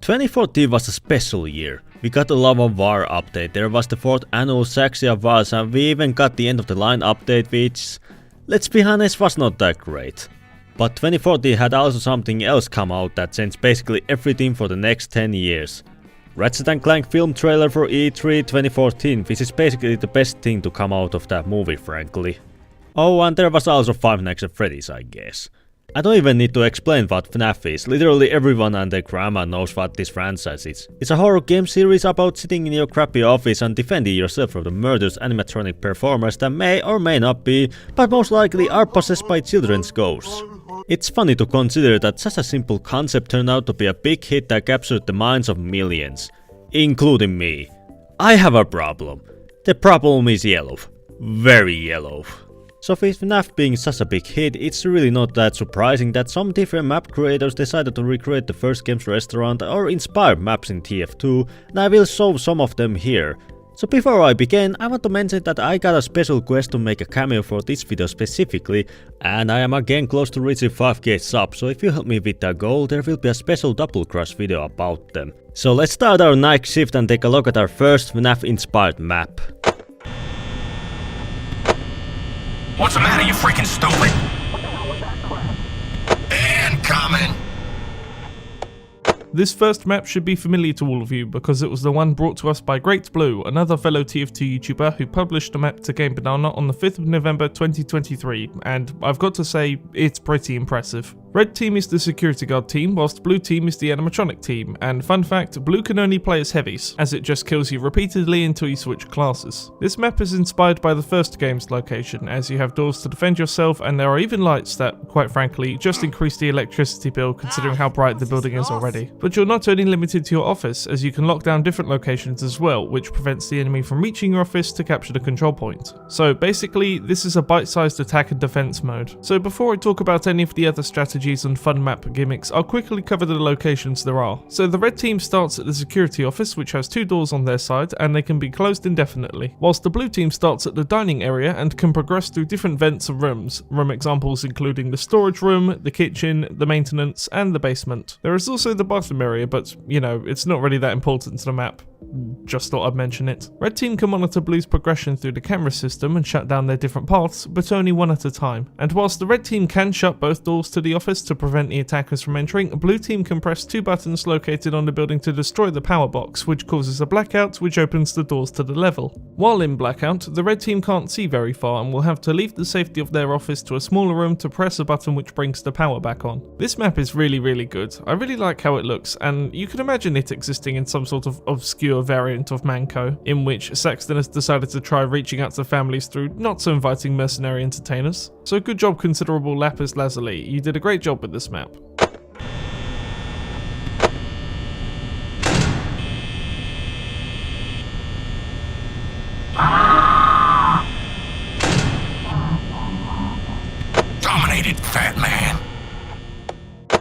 ...2014 was a special year. We got the Lava War update, there was the 4th annual Saxia Wars, and we even got the end of the line update, which, let's be honest, was not that great. But 2014 had also something else come out that changed basically everything for the next 10 years. Ratchet & Clank film trailer for E3 2014, which is basically the best thing to come out of that movie, frankly. Oh, and there was also Five Nights at Freddy's, I guess. I don't even need to explain what FNAF is, literally everyone and their grandma knows what this franchise is. It's a horror game series about sitting in your crappy office and defending yourself from the murderous animatronic performers that may or may not be, but most likely are possessed by children's ghosts. It's funny to consider that such a simple concept turned out to be a big hit that captured the minds of millions, including me. I have a problem. The problem is yellow. Very yellow. So with FNAF being such a big hit, it's really not that surprising that some different map creators decided to recreate the first game's restaurant or inspired maps in TF2, and I will show some of them here. So before I begin, I want to mention that I got a special quest to make a cameo for this video specifically, and I am again close to reaching 5k subs, so if you help me with that goal, there will be a special double crush video about them. So let's start our night shift and take a look at our first FNAF inspired map. What's the matter, you freaking stupid? Incoming! This first map should be familiar to all of you because it was the one brought to us by Great Blue, another fellow TF2 YouTuber who published a map to Game Banana on the 5th of November 2023, and I've got to say, it's pretty impressive. Red team is the security guard team, whilst blue team is the animatronic team, and fun fact, blue can only play as heavies, as it just kills you repeatedly until you switch classes. This map is inspired by the first game's location, as you have doors to defend yourself and there are even lights that, quite frankly, just increase the electricity bill considering how bright the building is already. But you're not only limited to your office, as you can lock down different locations as well, which prevents the enemy from reaching your office to capture the control point. So basically, this is a bite-sized attack and defense mode. So before I talk about any of the other strategies and fun map gimmicks, I'll quickly cover the locations there are. So the red team starts at the security office, which has 2 doors on their side and they can be closed indefinitely, whilst the blue team starts at the dining area and can progress through different vents of rooms, room examples including the storage room, the kitchen, the maintenance and the basement. There is also the bathroom area, but you know, it's not really that important to the map. Just thought I'd mention it. Red team can monitor blue's progression through the camera system and shut down their different paths, but only one at a time. And whilst the red team can shut both doors to the office to prevent the attackers from entering, blue team can press 2 buttons located on the building to destroy the power box, which causes a blackout which opens the doors to the level. While in blackout, the red team can't see very far and will have to leave the safety of their office to a smaller room to press a button which brings the power back on. This map is really good. I really like how it looks, and you can imagine it existing in some sort of obscure variant of Manco, in which Saxton has decided to try reaching out to families through not so inviting mercenary entertainers. So good job, considerable lapis lazuli, you did a great job with this map. Dominated, fat man!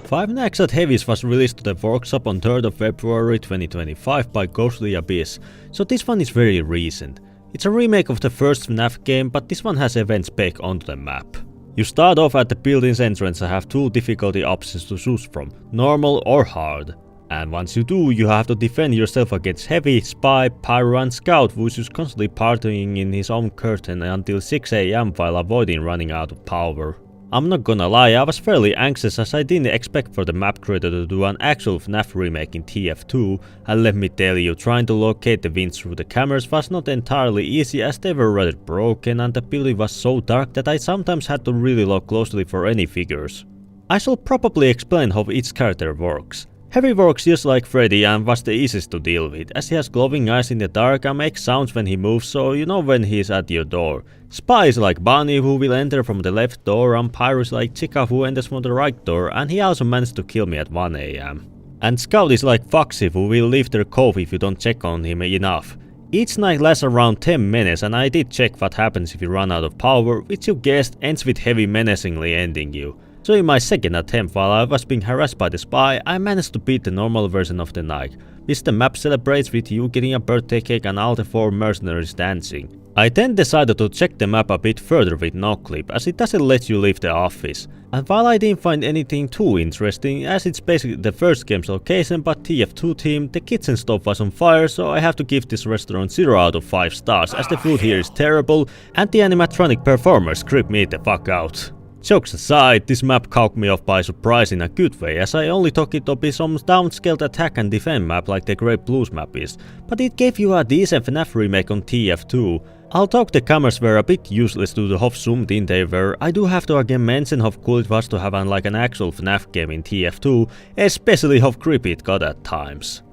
Five Nights at Heavie's was released to the workshop on 3rd of February 2025 by Ghostly Abyss, so this one is very recent. It's a remake of the first FNAF game, but this one has events baked onto the map. You start off at the building's entrance and have 2 difficulty options to choose from, normal or hard. And once you do, you have to defend yourself against Heavie, Spy, Pyro and Scout, who is just constantly partying in his own curtain until 6 AM while avoiding running out of power. I'm not gonna lie, I was fairly anxious as I didn't expect for the map creator to do an actual FNAF remake in TF2, and let me tell you, trying to locate the vents through the cameras was not entirely easy as they were rather broken and the building was so dark that I sometimes had to really look closely for any figures. I shall probably explain how each character works. Heavie works just like Freddy and was the easiest to deal with, as he has glowing eyes in the dark and makes sounds when he moves, so you know when he is at your door. Spy is like Bunny, who will enter from the left door, and Pyro is like Chica, who enters from the right door, and he also managed to kill me at 1 AM. And Scout is like Foxy, who will leave their cove if you don't check on him enough. Each night lasts around 10 minutes and I did check what happens if you run out of power, which you guessed ends with Heavie menacingly ending you. So in my second attempt while I was being harassed by the spy, I managed to beat the normal version of the night, which the map celebrates with you getting a birthday cake and all the 4 mercenaries dancing. I then decided to check the map a bit further with Noclip, as it doesn't let you leave the office. And while I didn't find anything too interesting, as it's basically the first game's location but TF2 team, the kitchen stove was on fire, so I have to give this restaurant 0 out of 5 stars as the food here is terrible and the animatronic performers creep me the fuck out. Jokes aside, this map caught me off by surprise in a good way, as I only took it to be some downscaled attack and defend map like the Great Blues map is, but it gave you a decent FNAF remake on TF2. Although the cameras were a bit useless due to how zoomed in they were, I do have to again mention how cool it was to have an actual FNAF game in TF2, especially how creepy it got at times.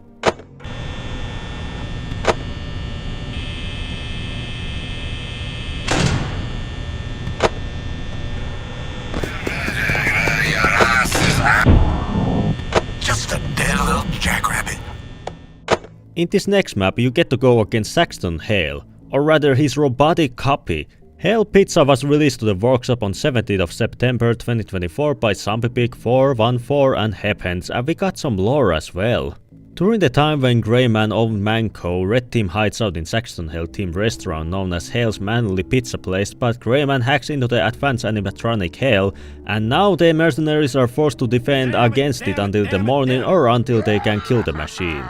Just a dead little jackrabbit. In this next map you get to go against Saxton Hale, or rather his robotic copy. Hale Pizza was released to the workshop on 17th of September 2024 by ZombiePig414 and Heppens, and we got some lore as well. During the time when Greyman owned Manco, Red Team hides out in Saxton Hale team restaurant known as Hale's Manly Pizza Place, but Greyman hacks into the advanced animatronic Hale, and now the mercenaries are forced to defend against it until the morning or until they can kill the machine.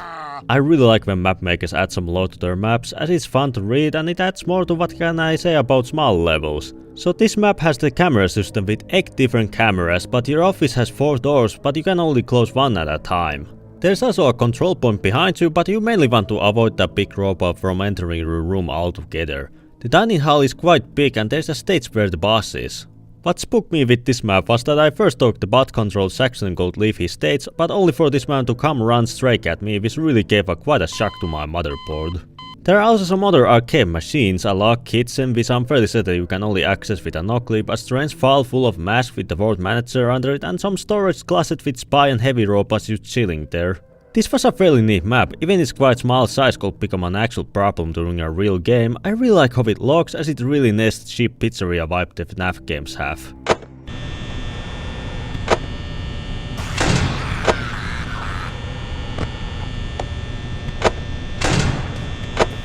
I really like when map makers add some lore to their maps, as it's fun to read and it adds more to what can I say about small levels. So this map has the camera system with 8 different cameras, but your office has 4 doors, but you can only close one at a time. There's also a control point behind you, but you mainly want to avoid that big robot from entering your room altogether. The dining hall is quite big and there's a stage where the boss is. What spooked me with this map was that I first thought the bot controlled Saxon could leave his stage, but only for this man to come run straight at me, which really gave quite a shock to my motherboard. There are also some other arcade machines, a log kitchen which I'm fairly certain you can only access with a Noclip, a strange file full of masks with the word manager under it, and some storage closet with spy and heavy robots just chilling there. This was a fairly neat map, even its quite small size could become an actual problem during a real game. I really like how it looks, as it really nests cheap pizzeria vibe the FNAF games have.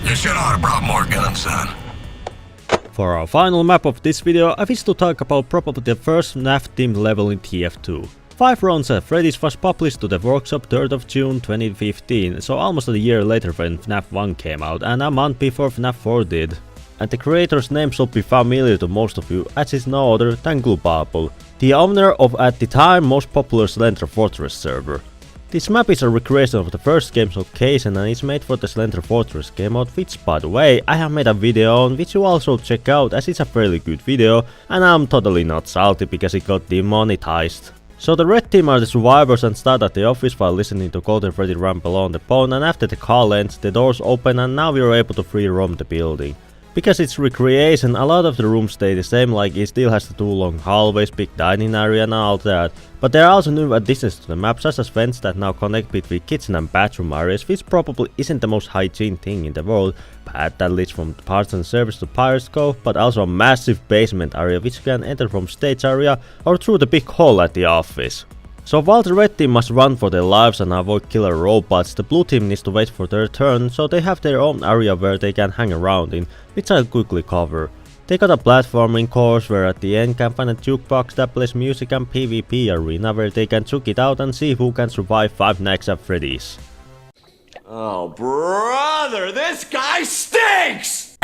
You should ought to brought more guns, son. For our final map of this video, I wish to talk about probably the first FNAF themed level in TF2. 5 Rounds at Freddy's was published to the workshop 3rd of June 2015, so almost a year later when FNAF 1 came out and a month before FNAF 4 did. And the creator's name should be familiar to most of you, as it's no other than Glubable, the owner of at the time most popular Slender Fortress server. This map is a recreation of the first game's location and is made for the Slender Fortress game mode, which by the way I have made a video on, which you also check out as it's a fairly good video and I'm totally not salty because it got demonetized. So the red team are the survivors and start at the office while listening to Golden Freddy ramble on the phone, and after the call ends the doors open and now we are able to free roam the building. Because it's recreation, a lot of the rooms stay the same, like it still has the 2 long hallways, big dining area and all that. But there are also new additions to the map, such as vents that now connect between kitchen and bathroom areas, which probably isn't the most hygiene thing in the world, but that leads from parts and service to Pirate's Cove, but also a massive basement area which you can enter from stage area or through the big hall at the office. So while the red team must run for their lives and avoid killer robots, the blue team needs to wait for their turn, so they have their own area where they can hang around in, which I'll quickly cover. They got a platforming course where at the end can find a jukebox that plays music and PvP arena where they can check it out and see who can survive 5 nights at Freddy's. Oh brother, this guy stinks!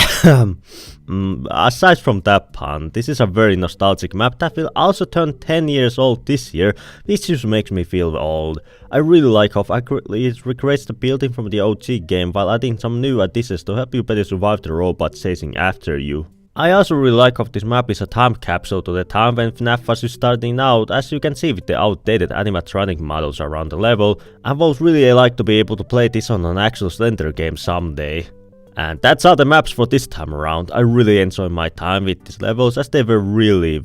Aside from that pun, this is a very nostalgic map that will also turn 10 years old this year, which just makes me feel old. I really like how accurately it recreates the building from the OG game while adding some new additions to help you better survive the robots chasing after you. I also really like how this map is a time capsule to the time when FNAF was just starting out, as you can see with the outdated animatronic models around the level. I would really like to be able to play this on an actual Slender game someday. And that's all the maps for this time around. I really enjoyed my time with these levels as they were really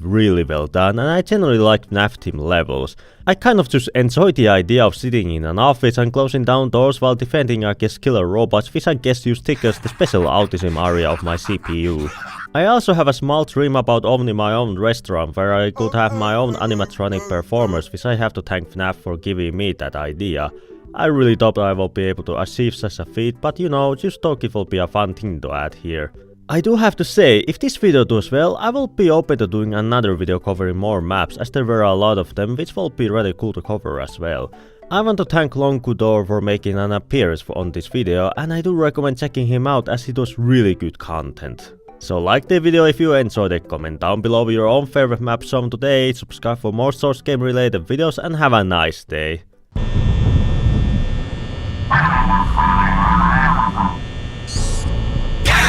well done, and I generally like FNAF team levels. I kind of just enjoy the idea of sitting in an office and closing down doors while defending against killer robots, which I guess use tickets the special autism area of my CPU. I also have a small dream about owning my own restaurant where I could have my own animatronic performers, which I have to thank FNAF for giving me that idea. I really doubt I will be able to achieve such a feat, but you know, just thought it will be a fun thing to add here. I do have to say, if this video does well, I will be open to doing another video covering more maps, as there were a lot of them, which will be really cool to cover as well. I want to thank Longkudor for making an appearance on this video, and I do recommend checking him out as he does really good content. So like the video if you enjoyed it, comment down below your own favorite map shown today, subscribe for more source game related videos, and have a nice day.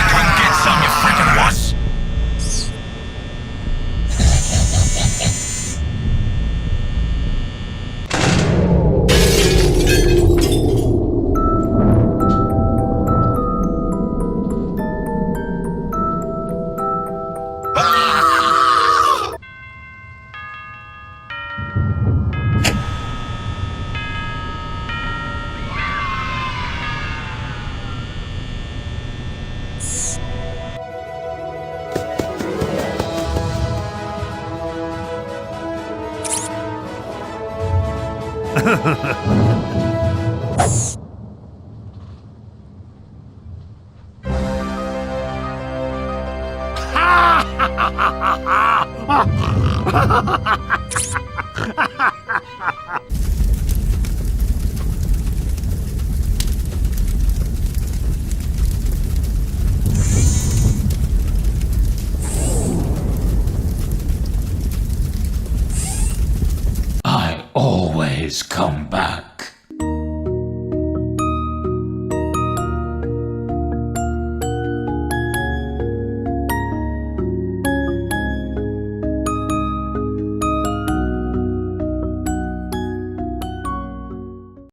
Come get some, you freaking wuss! I always come back.